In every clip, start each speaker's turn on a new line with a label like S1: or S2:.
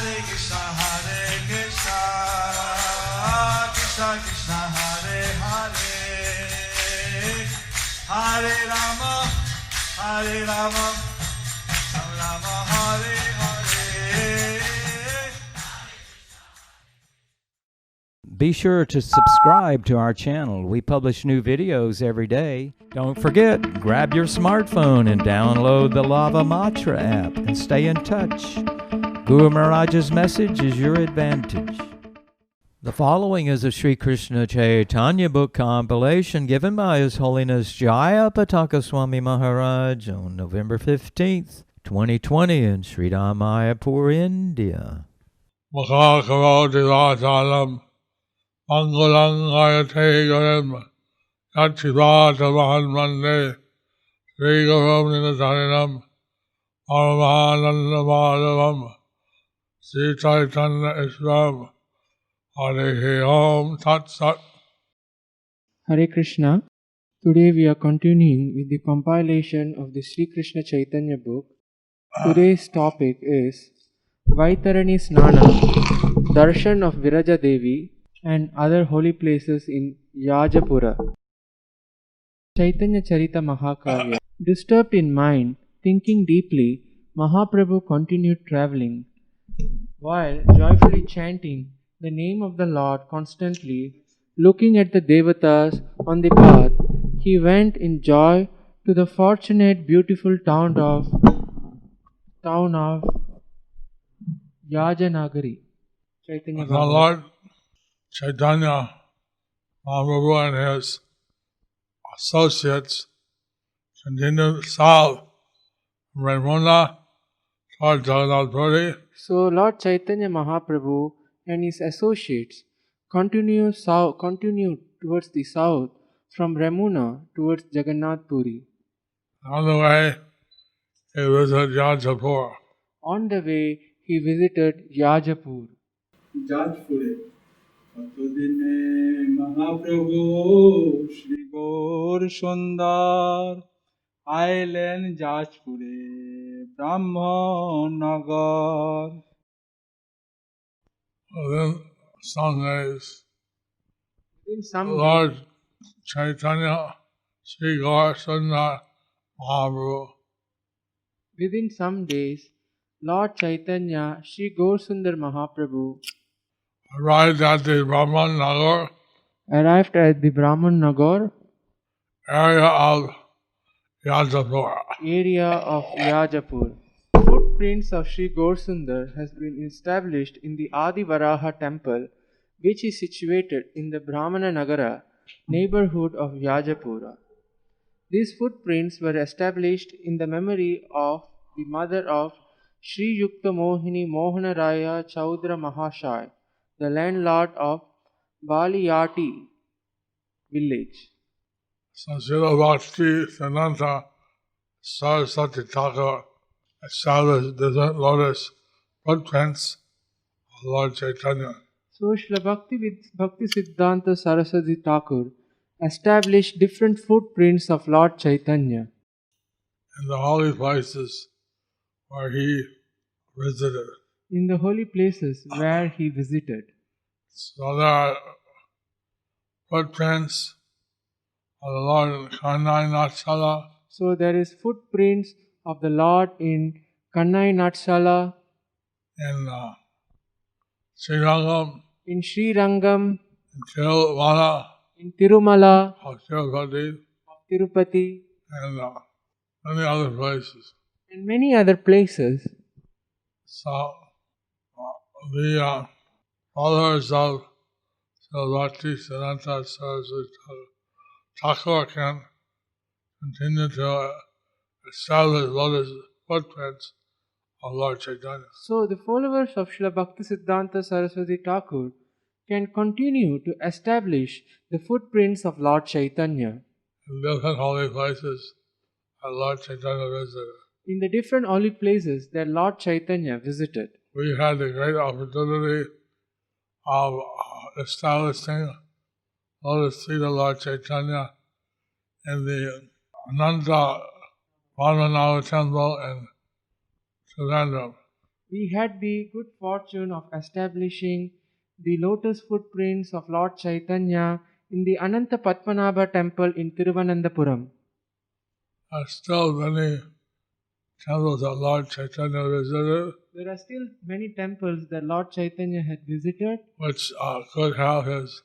S1: Krishna Krishna Hare Hare Hare Rama Rama Hare Hare.
S2: Be sure to subscribe to our channel. We publish new videos every day. Don't forget, grab your smartphone and download the Lava Matra app and stay in touch. Guru Maharaj's message is your advantage. The following is a Sri Krishna Chaitanya book compilation given by His Holiness Jaya Pataka Swami Maharaj on November 15th, 2020 in Sri Mayapur, India.
S3: Makakaroti Vasalam Mangalang Ayate Garam Yachivata Mahanmande Sri Garam Ninasarinam Paramananda Madhavam Sri Chaitanya Islam Hare Om Tat Sat.
S4: Hare Krishna. Today we are continuing with the compilation of the Sri Krishna Chaitanya book. Today's topic is Vaitarani Snana, Darshan of Viraja Devi and other holy places in Yajapura. Chaitanya Charita Mahakavya. Disturbed in mind, thinking deeply, Mahaprabhu continued travelling. While joyfully chanting the name of the Lord constantly, looking at the Devatas on the path, he went in joy to the fortunate beautiful town of Yajanagari. Chaitanya
S3: The
S4: Bhagavat.
S3: Lord Chaitanya Mahaprabhu and his associates continued south from Ramuna toward Jagannath Puri.
S4: So Lord Chaitanya Mahaprabhu and his associates continued towards the south from Ramuna towards Jagannath Puri.
S3: On the way, he visited Yajapur.
S4: On the way, he visited Yajapur.
S1: যাজপুরে কতদিনে মহাপ্রভু শ্রী গৌর সুন্দর আইলেন যাজপুরে ব্রাহ্মণ নগর.
S3: Within some days,
S4: In some
S3: Lord Chaitanya Sri Gaur Sundar Mahaprabhu
S4: Within some days, Lord Chaitanya Sri Gaurasundar Mahaprabhu
S3: arrived at the Brahman Nagar
S4: arrived at the Brahman Nagar
S3: area of Yajapur.
S4: area of Yajapur. Footprints of Sri Gaurasundar has been established in the Adi Varaha temple, which is situated in the Brahmana Nagara neighborhood of Yajapura. These footprints were established in the memory of the mother of Sri Yukta Mohini Mohanaraya Chaudhra Mahashai, the landlord of Baliyati village.
S3: So Srila Bhakti Siddhanta Saraswati Thakur established different lotus footprints of Lord Chaitanya.
S4: So Srila Bhakti Siddhanta Saraswati Thakur established different footprints of Lord Chaitanya
S3: In the holy places where he visited.
S4: in the holy places where he visited.
S3: So there are footprints of the Lord in Kanai Natsala,
S4: So there is footprints of the Lord in Kannai Natsala,
S3: in Srirangam,
S4: in Sri Rangam,
S3: in Tiruvana,
S4: in Tirumala,
S3: of Tirupati,
S4: Tirupati,
S3: and many other places.
S4: and many other places.
S3: So the followers of Bhakti Siddhanta Saraswati Thakur can continue to establish lotus footprints of Lord Chaitanya.
S4: So the followers of Srila Bhakti Siddhanta Saraswati Thakur can continue to establish the footprints of Lord Chaitanya
S3: In different holy places that Lord Chaitanya visited.
S4: in the different holy places that Lord Chaitanya visited.
S3: We had the great opportunity of establishing Lotus Feet of Lord Chaitanya in the Ananta Padmanabha Temple in Trivandrum.
S4: we had the good fortune of establishing the lotus footprints of Lord Chaitanya in the Ananta Padmanabha temple in Thiruvananthapuram.
S3: Still many temples that Lord Chaitanya visited,
S4: There are still many temples that Lord Chaitanya had visited
S3: which could have his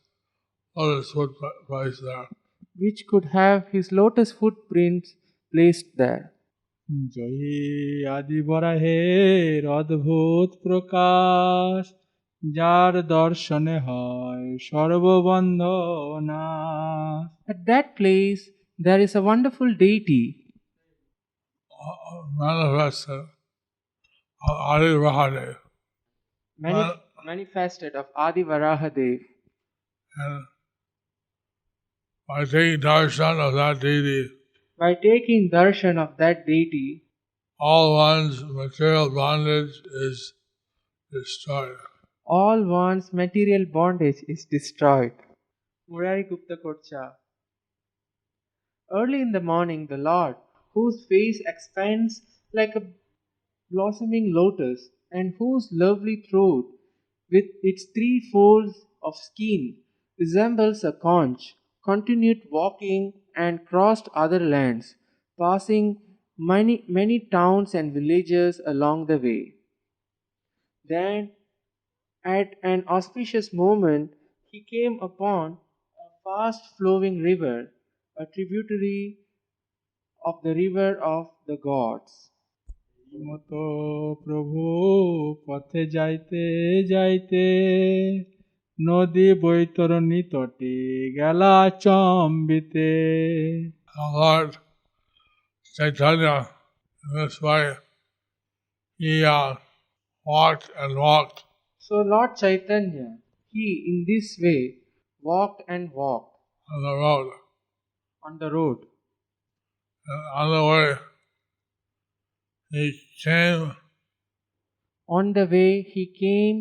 S3: lotus footprints there.
S4: which could have his lotus footprints placed there.
S1: জয়ী আদি বরাহের অদ্ভুত প্রকাশ, যার দর্শনে হয় সর্ববন্ধনা।
S4: At that place there is a wonderful deity
S3: Manifested Adi Varahadev.
S4: manifested of Adi Varahadev.
S3: And by taking darshan of that deity,
S4: By taking darshan of that deity,
S3: all one's material bondage is destroyed.
S4: all one's material bondage is destroyed. Murari Gupta Kocha. Early in the morning, the Lord, whose face expands like a blossoming lotus, and whose lovely throat, with its 3 folds of skin, resembles a conch, continued walking and crossed other lands, passing many towns and villages along the way. Then, at an auspicious moment, he came upon a fast flowing river, a tributary of the river of the gods.
S1: মতো প্রভু পথে যাইতে যাইতে নদী বৈতরণী তটে গেলা চম্বিতে।
S3: Lord Chaitanya, in this way, he walked and walked.
S4: So Lord Chaitanya, he in this way walked and walked
S3: On the road.
S4: on the road.
S3: And on the way, he came
S4: On the way he came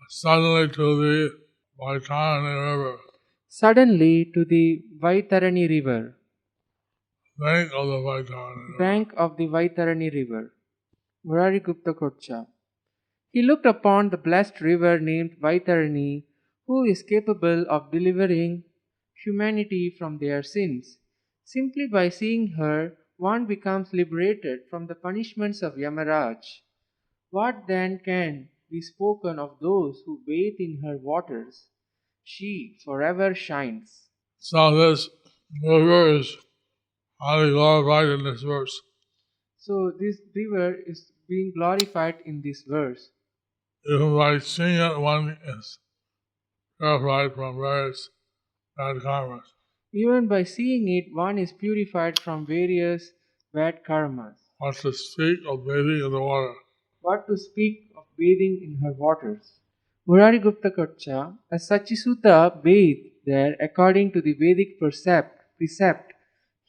S3: suddenly to the Vaitarani River,
S4: suddenly to the Vaitarani river,
S3: bank of the Vaitarani River.
S4: bank of the Vaitarani river. Murari Gupta Kocha. He looked upon the blessed river named Vaitarani, who is capable of delivering humanity from their sins. Simply by seeing her, one becomes liberated from the punishments of Yamaraj. What then can be spoken of those who bathe in her waters? She forever shines.
S3: So this river is highly glorified in this verse.
S4: So this river is being glorified in this verse.
S3: Even by seeing it, one is purified from various bad karmas.
S4: Even by seeing it, one is purified from various bad karmas.
S3: What to speak of bathing in the water.
S4: What to speak of bathing in her waters? Murari Gupta Kocha, as Sachisuta bathed there according to the Vedic precept,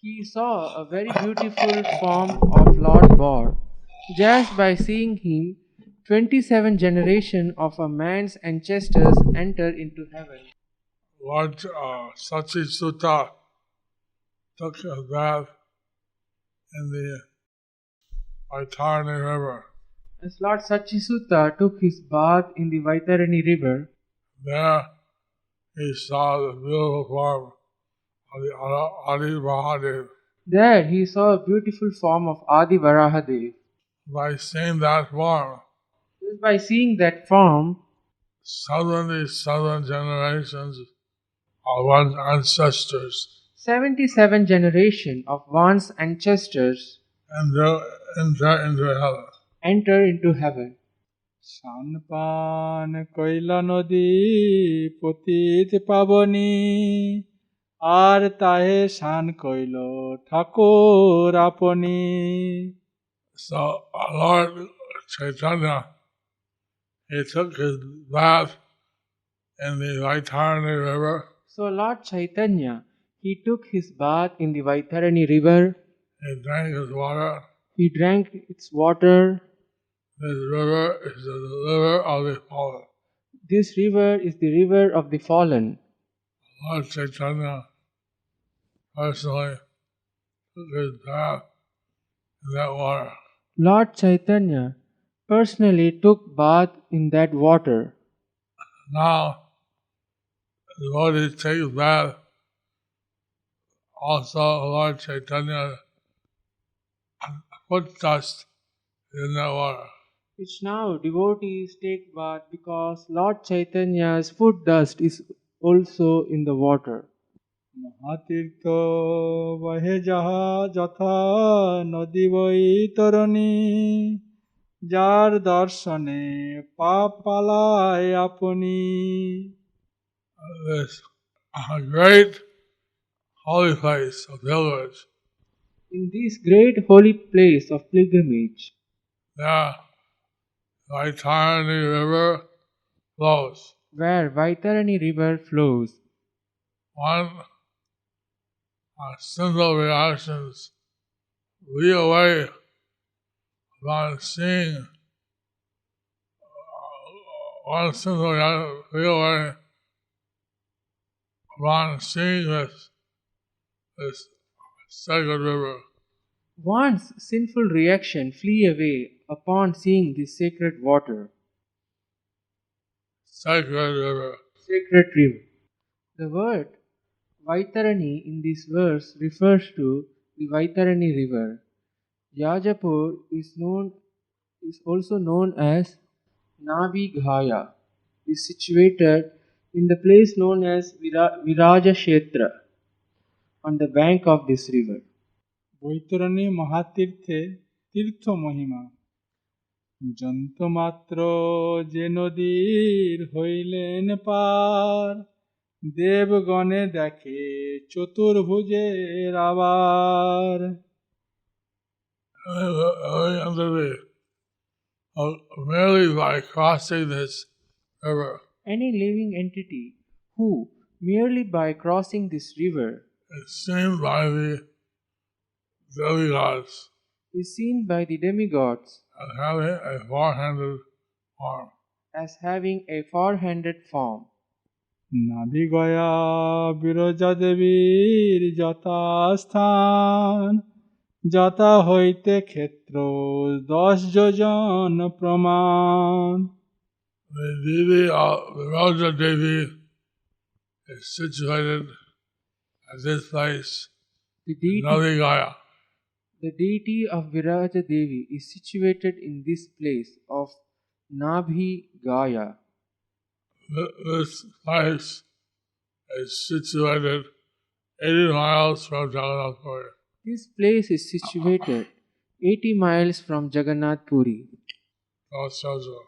S4: he saw a very beautiful form of Lord Bor. Just by seeing him, 27 generations of a man's ancestors enter into heaven.
S3: Lord Sachisuta took a bath in the Vaitarani River.
S4: As Lord Sachisuta took his bath in the Vaitarani river,
S3: There he saw the beautiful form of the Adi Varahadev.
S4: there he saw a beautiful form of Adi Varahadev.
S3: By seeing that form,
S4: Just by seeing that form,
S3: 77 generations of one's ancestors
S4: 77 generations of one's ancestors
S3: enter into heaven.
S4: enter into heaven.
S1: সানপান কইলা নদী পতিত পাবনী, আর তাহে শান কইল ঠাকুর আপনি।
S3: So Lord Chaitanya, he took his bath in the Vaitarani River.
S4: So Lord Chaitanya, he took his bath in the Vaitarani river.
S3: He drank his water.
S4: He drank its water.
S3: This river is the river of the fallen.
S4: This river is the river of the fallen.
S3: Lord Chaitanya personally took his bath in that water.
S4: Lord Chaitanya personally took bath in that water.
S3: Now, the devotee takes bath. Also, Lord Chaitanya put dust in that water.
S4: Which now devotees take bath because Lord Chaitanya's foot dust is also in the water.
S1: মহাতীর্থ বহে যাহা যথা নদী বৈতরণী যার দর্শনে পাপ পালায় আপনি
S3: This great holy place of pilgrimage.
S4: In this great holy place of pilgrimage,
S3: Yeah, Vaitarani River flows.
S4: where Vaitarani river flows,
S3: One sinful reactions flee away upon seeing. One sinful reaction flee away upon seeing this sacred river.
S4: one's sinful reaction flee away upon seeing this sacred water,
S3: Sacred river.
S4: sacred river. The word Vaitarani in this verse refers to the Vaitarani river. Yajapur is also known as Nabhighaya, is situated in the place known as Viraja Kshetra on the bank of this river.
S1: বৈতরণী মহাতীর্থে তীর্থ মহিমা যন্ত্রমাত্র যে নদীর হইলেন পার দেবগণে দেখে চতুর্ভুজের আবার
S3: Merely by crossing this river
S4: Any living entity who, merely by crossing this river,
S3: is seen by the demigods
S4: is seen by the demigods
S3: as having a four-handed arm.
S4: as having a four-handed form.
S1: নাভিগয়া Biraja দেবীর যথাস্থান যথা হইতে ক্ষেত্র 10 যোজন প্রমাণ
S3: The Devi of the Raja Devi is situated at this place,
S4: The deity,
S3: Navigaya.
S4: the deity of Viraja Devi is situated in this place of Nabhi Gaya.
S3: This place is situated 80 miles from Jagannath Puri.
S4: This place is situated 80 miles from Jagannath Puri.
S3: That's Yoja.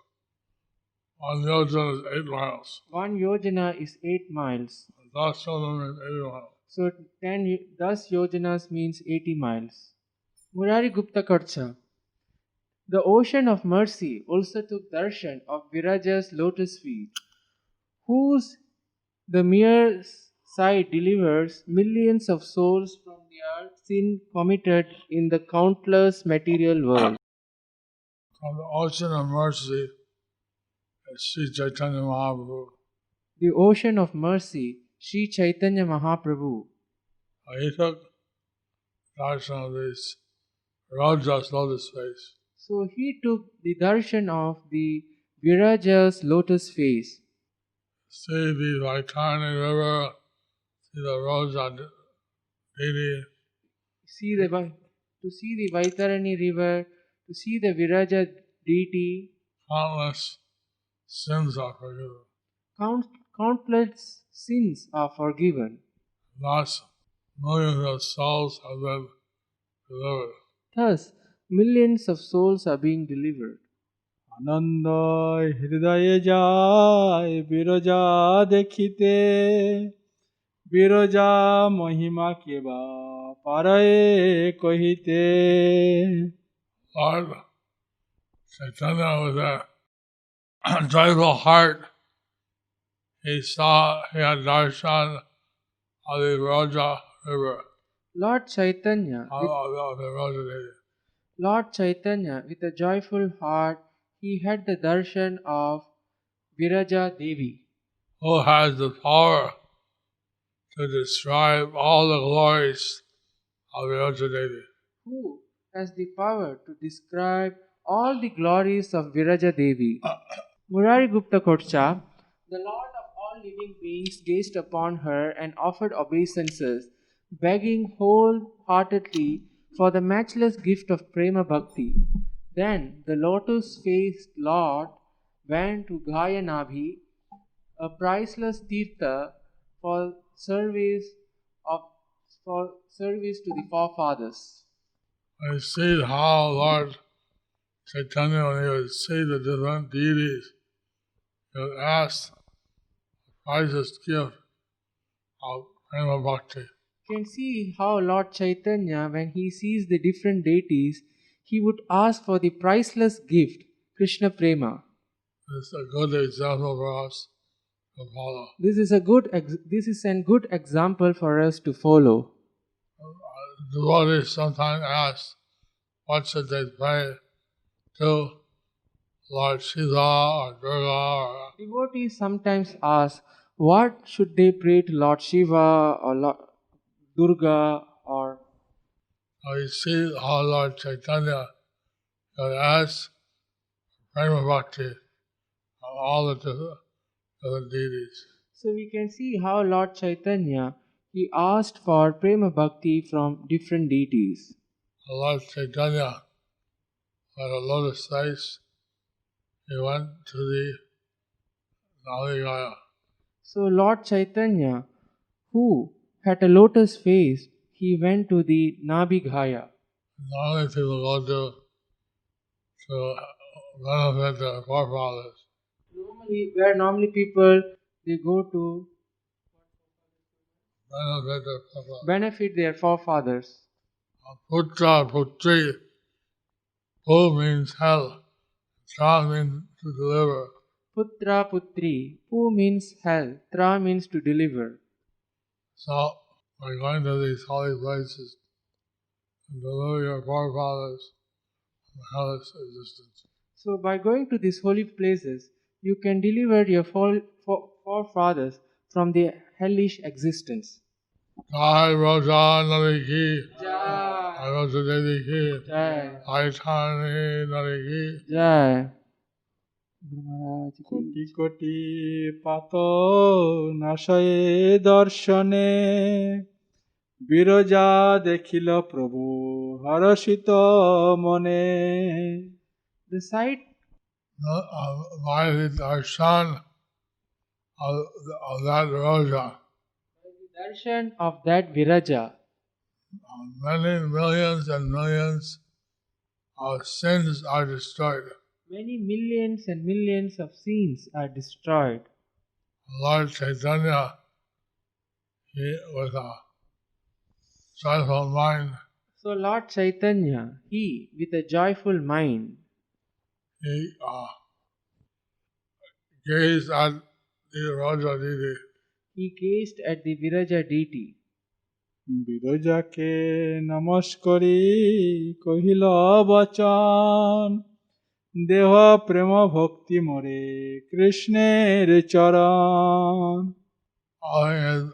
S3: 1 yojana is 8 miles.
S4: 1 yojana is 8 miles.
S3: That's Yoja means 80 miles.
S4: So 10 yojanas means 80 miles. Murari Gupta Karcha. The ocean of mercy also took darshan of Viraja's lotus feet, whose the mere sight delivers millions of souls from their sin committed in the countless material world.
S3: From the ocean of mercy is Sri Chaitanya Mahaprabhu.
S4: The ocean of mercy, Sri Chaitanya Mahaprabhu.
S3: He took darshan of this Raja's lotus face.
S4: So he took the darshan of the Viraja's lotus face.
S3: See the Vaitarani river, see the Raja deity,
S4: To see the Vaitarani river, to see the Viraja deity,
S3: countless sins are forgiven.
S4: countless sins are forgiven.
S3: Thus, millions of souls have been delivered.
S4: Thus, millions of souls are being delivered.
S1: আনন্দ হৃদয়ে যায় বিরজা দেখিতে বিরজা মহিমা কেবা পারয়ে কহিতে
S3: Lord Chaitanya with a joyful heart, he had darshan of the Raja river,
S4: Lord Chaitanya,
S3: of the Raja deity.
S4: Lord Chaitanya, with a joyful heart, he had the darshan of Viraja Devi,
S3: Who has the power to describe all the glories of the Raja deity.
S4: who has the power to describe all the glories of Viraja Devi. Murari Gupta Kocha, the Lord of all living beings, gazed upon her and offered obeisances, begging wholeheartedly for the matchless gift of Prema Bhakti. Then the lotus-faced Lord went to Gaya Nabhi, a priceless tirtha for service to the forefathers.
S3: I see how Lord Chaitanya, when he would see the different deities, he would ask the wisest gift of Prema Bhakti.
S4: You can see how Lord Chaitanya, when he sees the different deities, he would ask for the priceless gift, Krishna Prema.
S3: It's a good example for us to follow.
S4: This is a good example for us to follow.
S3: Devotees sometimes ask, what should they pray to Lord Shiva or Durga? Or
S4: Devotees sometimes ask, what should they pray to Lord Shiva or Lord Durga or...
S3: we see how Lord Chaitanya would ask Prema Bhakti of all the different deities.
S4: So we can see how Lord Chaitanya, he asked for Prema Bhakti from different deities.
S3: Lord Chaitanya had a lotus face. He went to the Navigaya.
S4: So Lord Chaitanya, who had a lotus face, he went to the Nabhigaya.
S3: Normally people go to benefit their forefathers.
S4: Normally people, they go to
S3: Benefit their forefathers.
S4: benefit their forefathers.
S3: Putra, Putri. Pu means hell. Tra means to deliver.
S4: Putra, Putri. Pu means hell. Tra means to deliver.
S3: So, by going to these holy places and deliver your forefathers from hellish existence.
S4: So by going to these holy places, you can deliver your forefathers from the hellish existence.
S3: Jai Raja Nari Ki,
S4: Jai.
S3: Jai Raja Devi Ki,
S4: Jai.
S3: Jai Chani Nari Ki.
S4: Jai.
S1: Crore crore পাত নাশয়ে দর্শনে বিরজা দেখিল প্রভু হরষিত মনে
S4: The sight
S3: By the darshan of that Raja,
S4: the darshan of that Viraja,
S3: many millions and millions of sins are destroyed.
S4: many millions and millions of sins are destroyed.
S3: Lord Chaitanya, he with a joyful mind,
S4: So Lord Chaitanya, he with a joyful mind,
S3: he gazed at the Raja Devi.
S4: he gazed at the Viraja deity.
S1: বিরজাকে নমস্করি কহিল বচন দেহ প্রেম ভক্তি মোরে কৃষ্ণের চরণ
S3: Offering his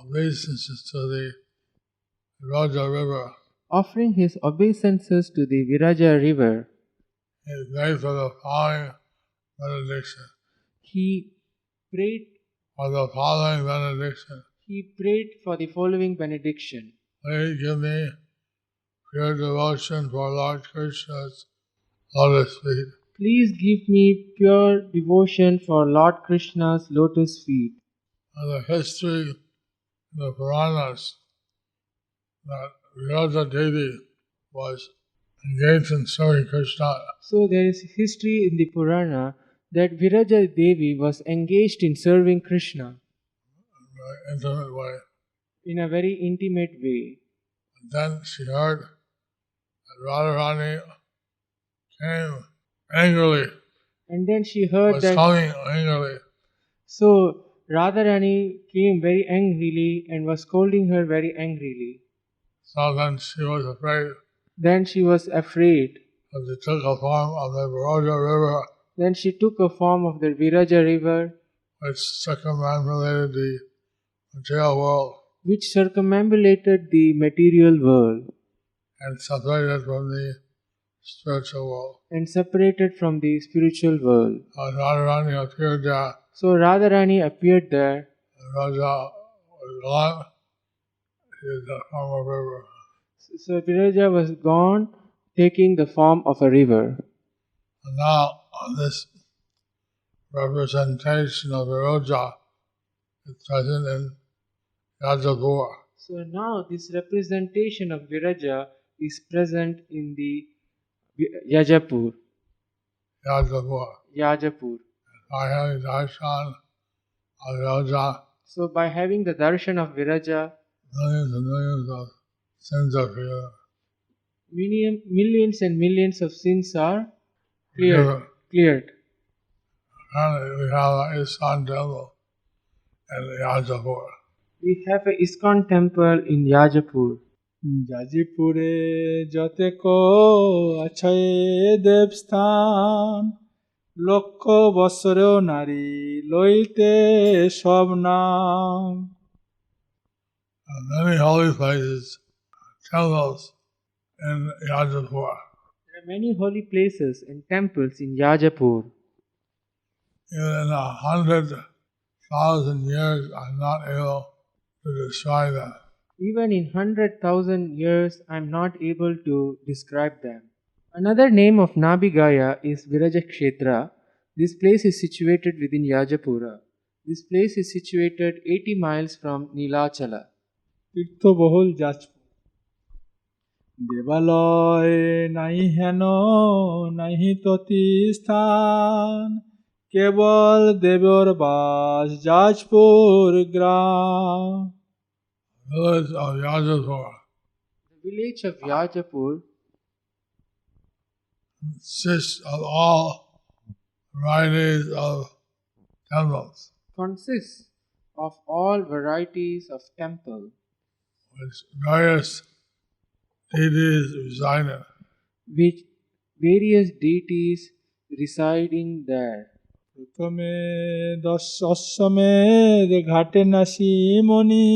S3: obeisances to the Raja River.
S4: Offering his obeisances to the Viraja river,
S3: He begged for the following benediction.
S4: he prayed
S3: For the following benediction.
S4: for the following benediction.
S3: Please give me pure devotion for Lord Krishna's lotus feet.
S4: Please give me pure devotion for Lord Krishna's lotus feet.
S3: And the history in the Puranas that Viraja Devi was engaged in serving Krishna
S4: So there is history in the Purana that Viraja Devi was engaged in serving Krishna
S3: in a very intimate way.
S4: in a very intimate way.
S3: And then she heard that Radharani came angrily,
S4: And then she heard
S3: was
S4: that
S3: coming angrily.
S4: so Radharani came very angrily and was scolding her very angrily.
S3: So then she was afraid
S4: Then she was afraid.
S3: that she took a form of the Viraja River,
S4: Then she took a form of the Viraja river,
S3: which circumambulated the material world
S4: which circumambulated the material world
S3: and separated from the spiritual world.
S4: and separated from the spiritual world.
S3: Radharani appeared there.
S4: So Radharani appeared there.
S3: Raja was gone. He is the form of river.
S4: So Viraja was gone, taking the form of a river.
S3: And now this representation of Viraja is present in Yajapur.
S4: So now this representation of Viraja is present in the Yajapur.
S3: Yajapur.
S4: Yajapur.
S3: By having darshan of Viraja,
S4: So by having the darshan of Viraja,
S3: millions and millions of sins are forgiven.
S4: millions and millions of sins are cleared.
S3: And we have an ISKCON temple in Yajapur.
S4: We have a ISKCON temple in Yajapur.
S1: যাজিপুরে যতেক আছে দেবস্থান লক্ষ বৎসরেও নারী লইতে সব নাম
S3: Many holy places, temples in Yajapur.
S4: There are many holy places and temples in Yajapur.
S3: Even in 100,000 years, I'm not able to describe them.
S4: Even in 100,000 years, I am not able to describe them. Another name of Nabigaya is Virajakshetra. This place is situated within Yajapura. This place is situated 80 miles from Nilachala.
S1: তীর্থবহুল Jajpur দেবালয় নাই হেন নাহি ততি স্থান কেবল দেবর বাস যাজপুর গ্রাম
S3: Village of Yajapur
S4: The village of Yajapur
S3: consists of all varieties of temples,
S4: consists of all varieties of temple
S3: with various deities residing.
S4: with various deities residing there.
S1: প্রথমে অশ্বমেধ ঘাটে নাসি মণি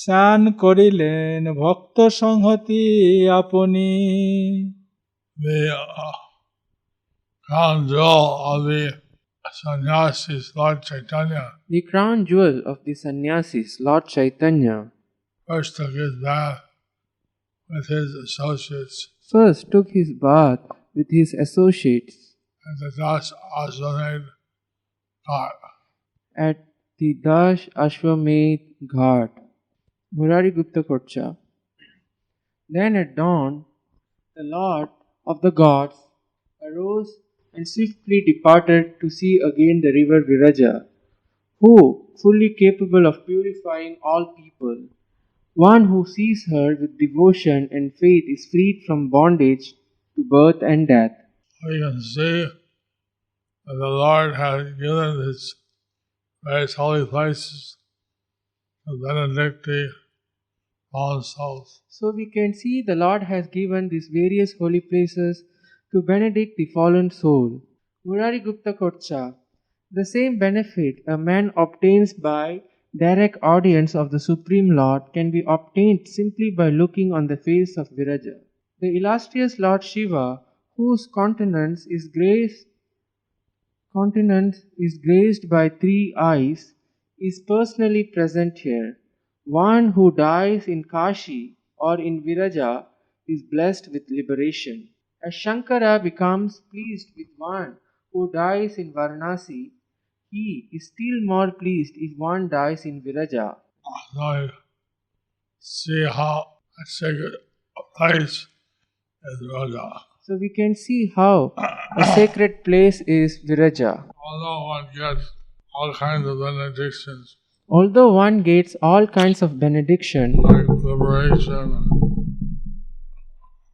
S1: স্নান করিলেন ভক্ত সংহতি আপনি
S3: The crown jewel of the sannyasis, Lord Chaitanya,
S4: The crown jewel of the sannyasis, Lord Chaitanya,
S3: first took his bath with his associates
S4: first took his bath with his associates
S3: at the Das Ashwamedh Ghat.
S4: at the Dash Ashwamedh Ghat, Murari Gupta Kocha. Then at dawn, the Lord of the gods arose and swiftly departed to see again the river Viraja, who, fully capable of purifying all people, one who sees her with devotion and faith is freed from bondage to birth and death.
S3: We can see that the Lord has given his various holy places to benedict the fallen souls.
S4: So we can see the Lord has given these various holy places to benedict the fallen soul. Murari Gupta Kocha. The same benefit a man obtains by direct audience of the Supreme Lord can be obtained simply by looking on the face of Viraja. The illustrious Lord Shiva, whose countenance is graced by 3 eyes, is personally present here. One who dies in Kashi or in Viraja is blessed with liberation. As Shankara becomes pleased with one who dies in Varanasi, he is still more pleased if one dies in Viraja.
S3: So you see how a sacred place is Raja.
S4: So we can see how a sacred place is Viraja.
S3: Although one gets all kinds of benedictions,
S4: Although one gets all kinds of benediction,
S3: like liberation,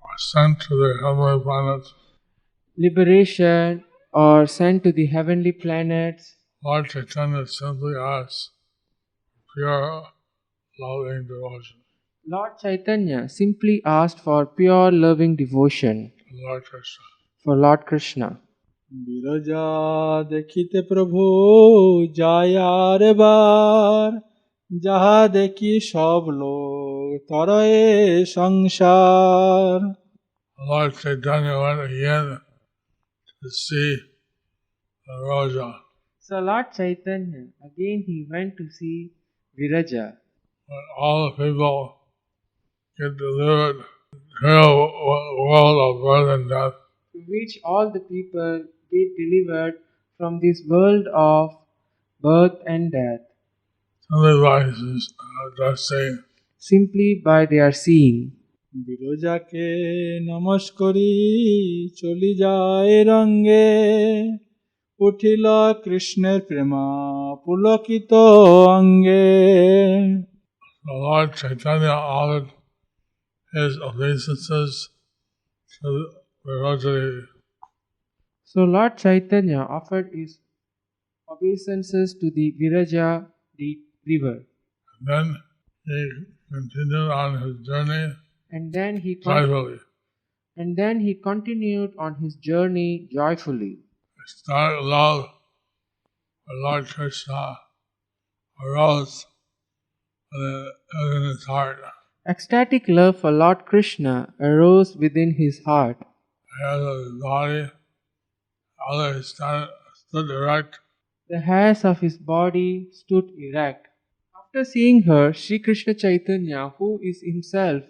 S3: or sent to the heavenly planets,
S4: liberation, or sent to the heavenly planets,
S3: Lord Chaitanya simply asks pure, loving devotion
S4: Lord Chaitanya simply asked for pure loving devotion
S3: to Lord Krishna.
S4: for Lord Krishna.
S1: Biraja দেখিতে প্রভু যায় আর বার যাহা দেখি সব লোক তরয়ে সংসার
S3: Lord Chaitanya went again to see Viraja.
S4: So Lord Chaitanya, again he went to see Viraja.
S3: When all the people get delivered to the world of birth and death,
S4: To which all the people get delivered from this world of birth and death,
S3: simply by his just saying,
S4: simply by their seeing.
S1: বিরজাকে নমস্করি চলি যায় রঙ্গে উঠিল কৃষ্ণের প্রেমা পুলকিত অঙ্গে
S3: the Lord Chaitanya offered his obeisances to Viraja.
S4: So Lord Chaitanya offered his obeisances to the Viraja river.
S3: Then he continued on his journey
S4: And then
S3: joyfully.
S4: he continued on his journey joyfully.
S3: Ecstatic love for Lord Krishna arose within his heart.
S4: Ecstatic love for Lord Krishna arose within his heart.
S3: As his body, others stood erect.
S4: The hairs of his body stood erect. After seeing her, Sri Krishna Chaitanya, who is himself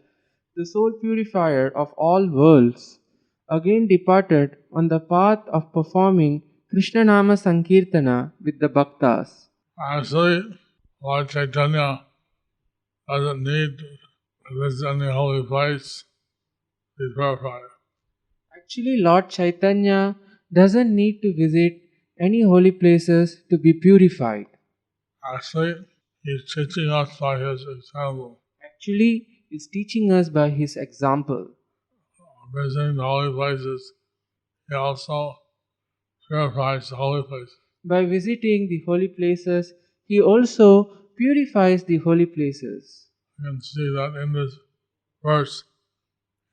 S4: the sole purifier of all worlds, again departed on the path of performing Krishna Nama Sankirtana with the Bhaktas.
S3: Actually, Lord Chaitanya doesn't need to visit any holy place to be purified.
S4: Actually, Lord Chaitanya doesn't need to visit any holy places to be purified.
S3: Actually, he's teaching us by his example.
S4: Actually, he's teaching us by his example.
S3: Visiting the holy places, he also purifies the holy places.
S4: By visiting the holy places, he also purifies the holy places.
S3: You can see that in this verse,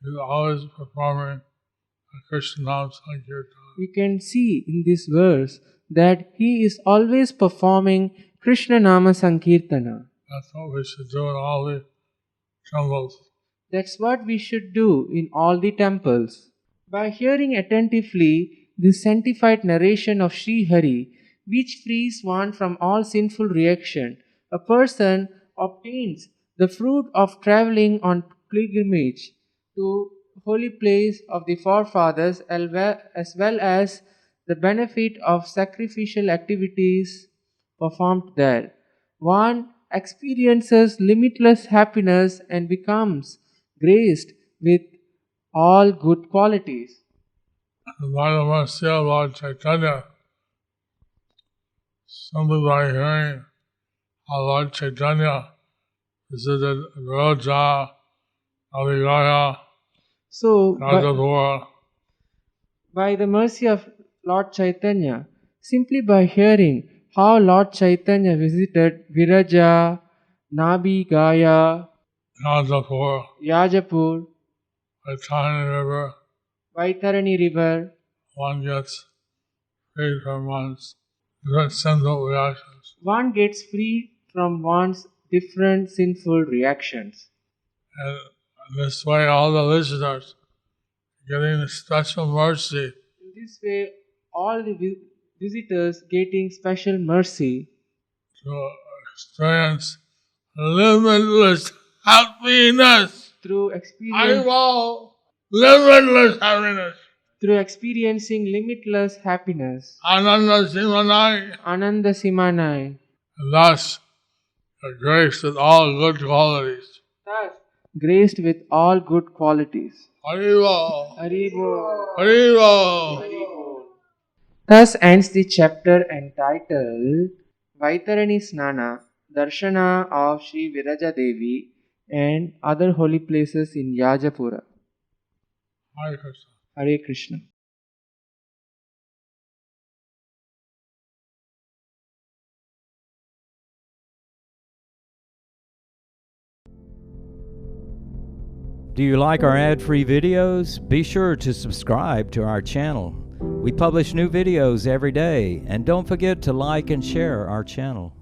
S3: he's always performing a Krishna Nam Sankirtan.
S4: We can see in this verse that he is always performing Krishna Nama Sankirtana.
S3: That's what we should do in all the temples.
S4: That's what we should do in all the temples. By hearing attentively the sanctified narration of Sri Hari, which frees one from all sinful reaction, a person obtains the fruit of traveling on pilgrimage to holy place of the forefathers as well as the benefit of sacrificial activities performed there. One experiences limitless happiness and becomes graced with all good qualities.
S3: And by the mercy of Lord Chaitanya, simply by hearing how Lord Chaitanya visited Viraja, Navigaya,
S4: So,
S3: Rajapura,
S4: by the mercy of Lord Chaitanya, simply by hearing how Lord Chaitanya visited Viraja, Nabi Gaya,
S3: Rajapura,
S4: Yajapur,
S3: Vaitani River,
S4: Vaitarani River,
S3: one gets freed from one's different sinful reactions.
S4: one gets free from one's different sinful reactions.
S3: And this way, all the listeners getting a special mercy
S4: In this way, all the visitors getting special mercy
S3: to experience limitless happiness.
S4: through
S3: I
S4: experience
S3: will limitless happiness.
S4: through experiencing limitless happiness.
S3: Ananda Simanai.
S4: Ananda Simanai.
S3: And thus, are graced with all good qualities.
S4: Thus, graced with all good qualities.
S3: Haribo.
S4: Haribo.
S3: Haribo.
S4: Thus ends the chapter entitled Vaitarani Snana, Darshana of Sri Viraja Devi and other holy places in Yajapura.
S3: Hare Krishna.
S4: Hare Krishna.
S2: Do you like our ad-free videos? Be sure to subscribe to our channel. We publish new videos every day, and don't forget to like and share our channel.